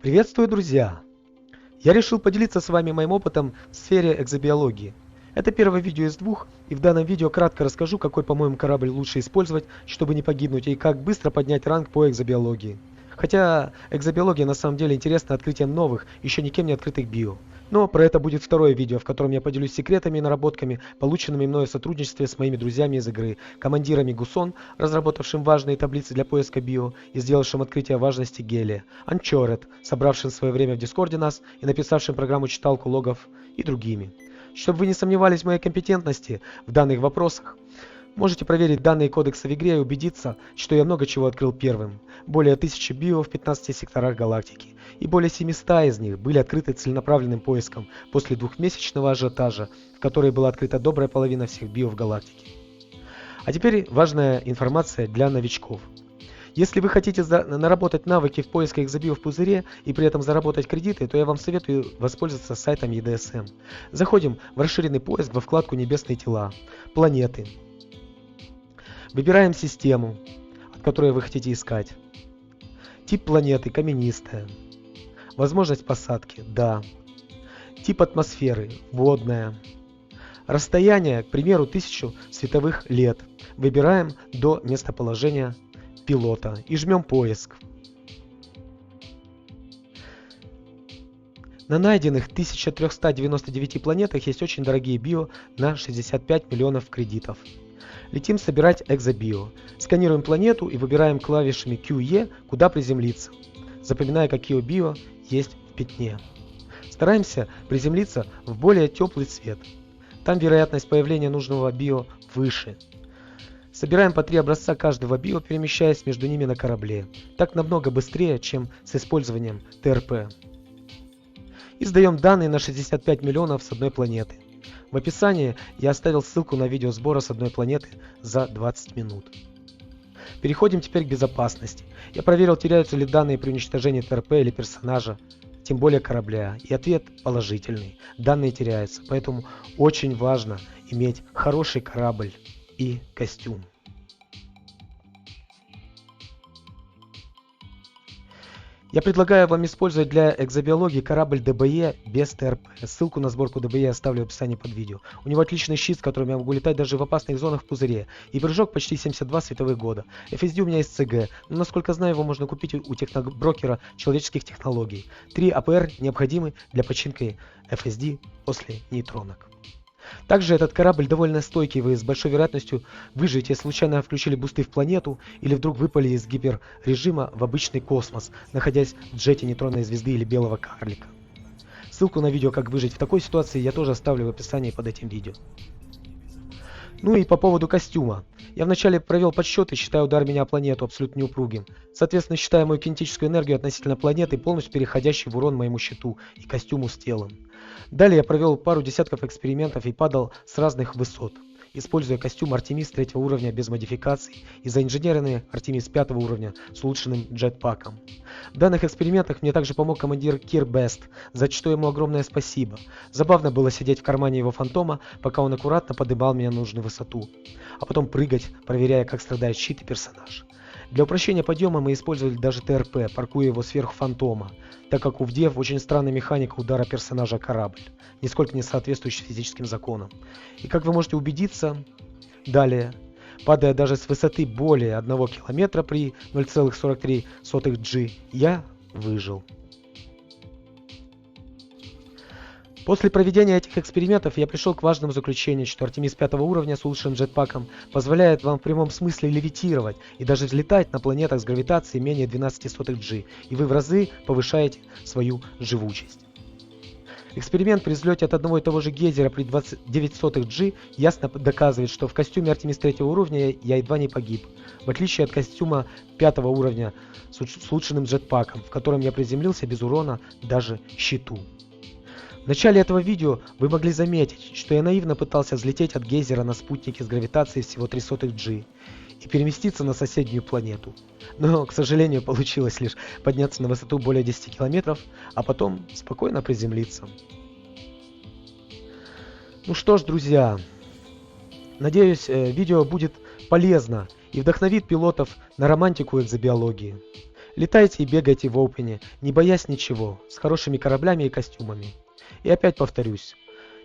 Приветствую, друзья! Я решил поделиться с вами моим опытом в сфере экзобиологии. Это первое видео из двух, и в данном видео кратко расскажу, какой, по-моему, корабль лучше использовать, чтобы не погибнуть, и как быстро поднять ранг по экзобиологии. Хотя экзобиология на самом деле интересна открытием новых, еще никем не открытых био. Но про это будет второе видео, в котором я поделюсь секретами и наработками, полученными мною в сотрудничестве с моими друзьями из игры, командирами Гусон, разработавшим важные таблицы для поиска био и сделавшим открытие важности гелия, Анчорет, собравшим в свое время в Дискорде нас и написавшим программу-читалку логов, и другими. Чтобы вы не сомневались в моей компетентности в данных вопросах, можете проверить данные кодекса в игре и убедиться, что я много чего открыл первым. Более 1000 био в 15 секторах галактики, и более 700 из них были открыты целенаправленным поиском после двухмесячного ажиотажа, в который была открыта добрая половина всех био в галактике. А теперь важная информация для новичков. Если вы хотите наработать навыки в поиске экзобио в пузыре и при этом заработать кредиты, то я вам советую воспользоваться сайтом EDSM. Заходим в расширенный поиск во вкладку «Небесные тела», «Планеты». Выбираем систему, от которой вы хотите искать. Тип планеты – каменистая. Возможность посадки – да. Тип атмосферы – водная. Расстояние, к примеру, 1000 световых лет. Выбираем до местоположения пилота и жмем поиск. На найденных 1399 планетах есть очень дорогие био на 65 миллионов кредитов. Летим собирать экзобио. Сканируем планету и выбираем клавишами QE, куда приземлиться, запоминая, какие био есть в пятне. Стараемся приземлиться в более теплый цвет. Там вероятность появления нужного био выше. Собираем по 3 образца каждого био, перемещаясь между ними на корабле. Так намного быстрее, чем с использованием ТРП. И сдаем данные на 65 миллионов с одной планеты. В описании я оставил ссылку на видео сбора с одной планеты за 20 минут. Переходим теперь к безопасности. Я проверил, теряются ли данные при уничтожении ТРП или персонажа, тем более корабля. И ответ положительный. Данные теряются, поэтому очень важно иметь хороший корабль и костюм. Я предлагаю вам использовать для экзобиологии корабль ДБЕ без ТРП. Ссылку на сборку ДБЕ оставлю в описании под видео. У него отличный щит, с которым я могу летать даже в опасных зонах в пузыре. И прыжок почти 72 световых года. FSD у меня есть ЦГ, но насколько знаю, его можно купить у техноброкера человеческих технологий. 3 АПР необходимы для починки FSD после нейтронок. Также этот корабль довольно стойкий, вы с большой вероятностью выживете, если случайно включили бусты в планету или вдруг выпали из гиперрежима в обычный космос, находясь в джете нейтронной звезды или белого карлика. Ссылку на видео, как выжить в такой ситуации, я тоже оставлю в описании под этим видео. Ну и по поводу костюма. Я вначале провел подсчеты, считая удар меня о планету абсолютно неупругим. Соответственно, считая мою кинетическую энергию относительно планеты, полностью переходящей в урон моему щиту и костюму с телом. Далее я провел пару десятков экспериментов и падал с разных высот, используя костюм Артемис 3 уровня без модификаций и заинженеренный Артемис 5 уровня с улучшенным джетпаком. В данных экспериментах мне также помог командир Кир Бест, за что ему огромное спасибо. Забавно было сидеть в кармане его фантома, пока он аккуратно поднимал меня на нужную высоту, а потом прыгать, проверяя, как страдает щит и персонаж. Для упрощения подъема мы использовали даже ТРП, паркуя его сверху фантома, так как у ВДЕВ очень странная механика удара персонажа о корабль, нисколько не соответствующая физическим законам. И как вы можете убедиться, далее, падая даже с высоты более 1 километра при 0,43 G, я выжил. После проведения этих экспериментов я пришел к важному заключению, что Артемис 5 уровня с улучшенным джетпаком позволяет вам в прямом смысле левитировать и даже взлетать на планетах с гравитацией менее 12 G, и вы в разы повышаете свою живучесть. Эксперимент при взлете от одного и того же гейзера при 29 G ясно доказывает, что в костюме Артемис 3 уровня я едва не погиб, в отличие от костюма 5 уровня с улучшенным джетпаком, в котором я приземлился без урона даже щиту. В начале этого видео вы могли заметить, что я наивно пытался взлететь от гейзера на спутнике с гравитацией всего 0,03 G и переместиться на соседнюю планету. Но, к сожалению, получилось лишь подняться на высоту более 10 километров, а потом спокойно приземлиться. Ну что ж, друзья, надеюсь, видео будет полезно и вдохновит пилотов на романтику экзобиологии. Летайте и бегайте в Опене, не боясь ничего, с хорошими кораблями и костюмами. И опять повторюсь,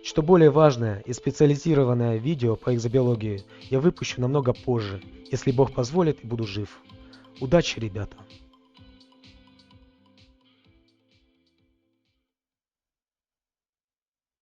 что более важное и специализированное видео по экзобиологии я выпущу намного позже, если Бог позволит и буду жив. Удачи, ребята!